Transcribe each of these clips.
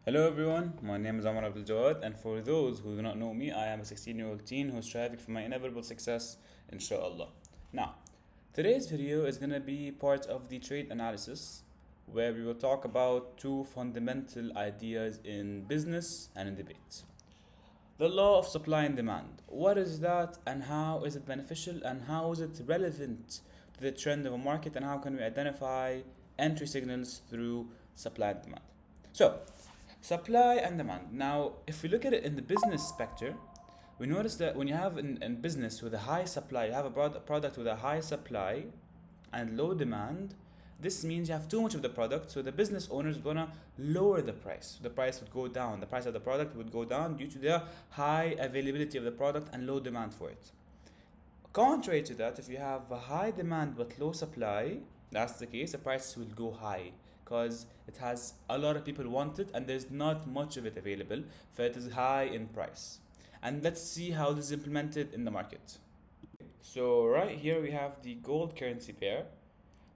Hello everyone, my name is Omar Abdaljawad, and for those who do not know me, I am a 16-year-old teen who's striving for my inevitable success, inshallah. Now, today's video is gonna be part of the trade analysis, where we will talk about two fundamental ideas in business and in debate. The law of supply and demand. What is that, and how is it beneficial, and how is it relevant to the trend of a market, and how can we identify entry signals through supply and demand? So, supply and demand. Now, if we look at it in the business spectrum, we notice that when you have in business with a high supply, you have a product with a high supply and low demand. This means you have too much of the product, so the business owners want to lower the price. The price would go down. The price of the product would go down due to the high availability of the product and low demand for it. Contrary to that, if you have a high demand but low supply, that's the case, the prices will go high because it has a lot of people want it and there's not much of it available, so it is high in price. And let's see how this is implemented in the market. So right here we have the gold currency pair,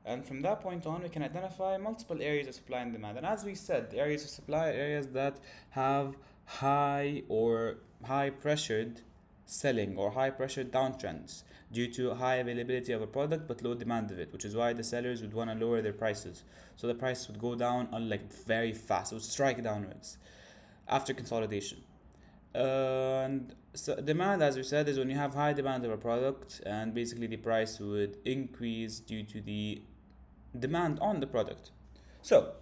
and from that point on we can identify multiple areas of supply and demand. And as we said, the areas of supply are areas that have high or high pressured selling or high pressured downtrends due to high availability of a product but low demand of it, which is why the sellers would want to lower their prices. So the price would go down on like very fast, it would strike downwards after consolidation. And so demand, as we said, is when you have high demand of a product and basically the price would increase due to the demand on the product. So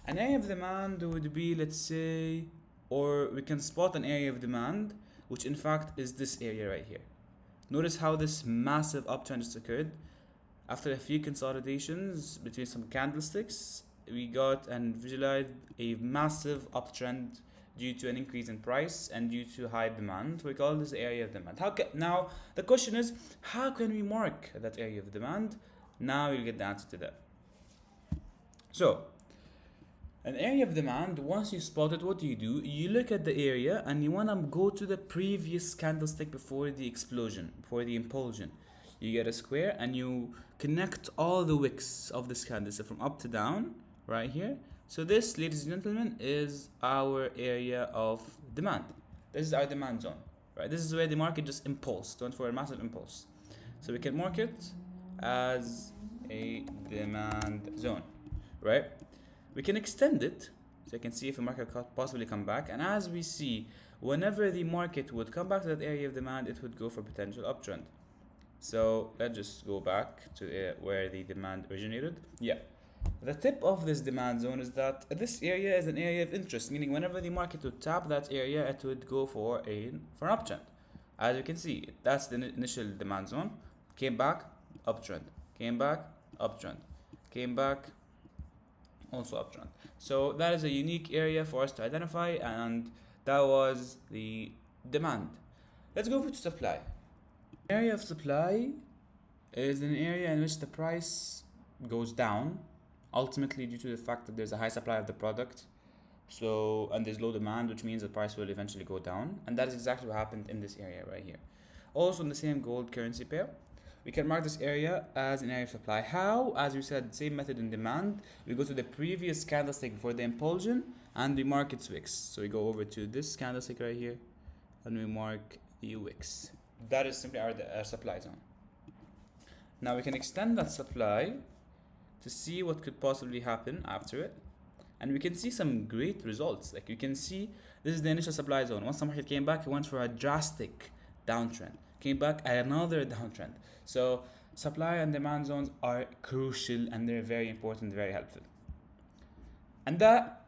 an area of demand would be, let's say, or we can spot an area of demand, which in fact is this area right here. Notice how this massive uptrend just occurred. After a few consolidations between some candlesticks, we got and visualized a massive uptrend due to an increase in price and due to high demand. We call this area of demand. Now the question is, how can we mark that area of demand? Now you'll get the answer to that. So an area of demand, once you spot it, what do? You look at the area and you want to go to the previous candlestick before the explosion, before the impulsion. You get a square and you connect all the wicks of this candlestick from up to down, right here. So this, ladies and gentlemen, is our area of demand. This is our demand zone, right? This is where the market just impulsed, went for a massive impulse. So we can mark it as a demand zone, right? We can extend it so you can see if the market could possibly come back. And as we see, whenever the market would come back to that area of demand, it would go for potential uptrend. So let's just go back to where the demand originated. Yeah. The tip of this demand zone is that this area is an area of interest, meaning whenever the market would tap that area, it would go for an uptrend. As you can see, that's the initial demand zone. Came back, uptrend. Came back, uptrend. Came back, also uptrend. So that is a unique area for us to identify, and that was the demand. Let's go over to supply. Area of supply is an area in which the price goes down, ultimately due to the fact that there's a high supply of the product. So, and there's low demand, which means the price will eventually go down, and that is exactly what happened in this area right here. Also in the same gold currency pair, we can mark this area as an area of supply. How? As we said, same method in demand. We go to the previous candlestick before the impulsion and we mark its wicks. So we go over to this candlestick right here and we mark the wicks. That is simply our supply zone. Now we can extend that supply to see what could possibly happen after it. And we can see some great results. Like you can see, this is the initial supply zone. Once the market came back, it went for a drastic downtrend. Came back another downtrend. So supply and demand zones are crucial and they're very important, very helpful. And that,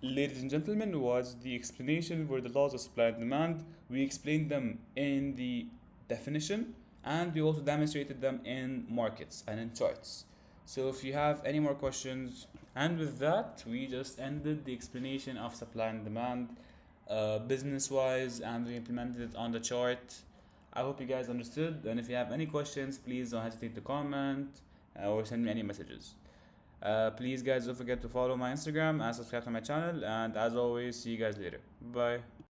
ladies and gentlemen, was the explanation for the laws of supply and demand. We explained them in the definition and we also demonstrated them in markets and in charts. So if you have any more questions, and with that, we just ended the explanation of supply and demand business wise, and we implemented it on the chart. I hope you guys understood, and if you have any questions, please don't hesitate to comment or send me any messages. Please guys, don't forget to follow my Instagram and subscribe to my channel, and as always, see you guys later. Bye.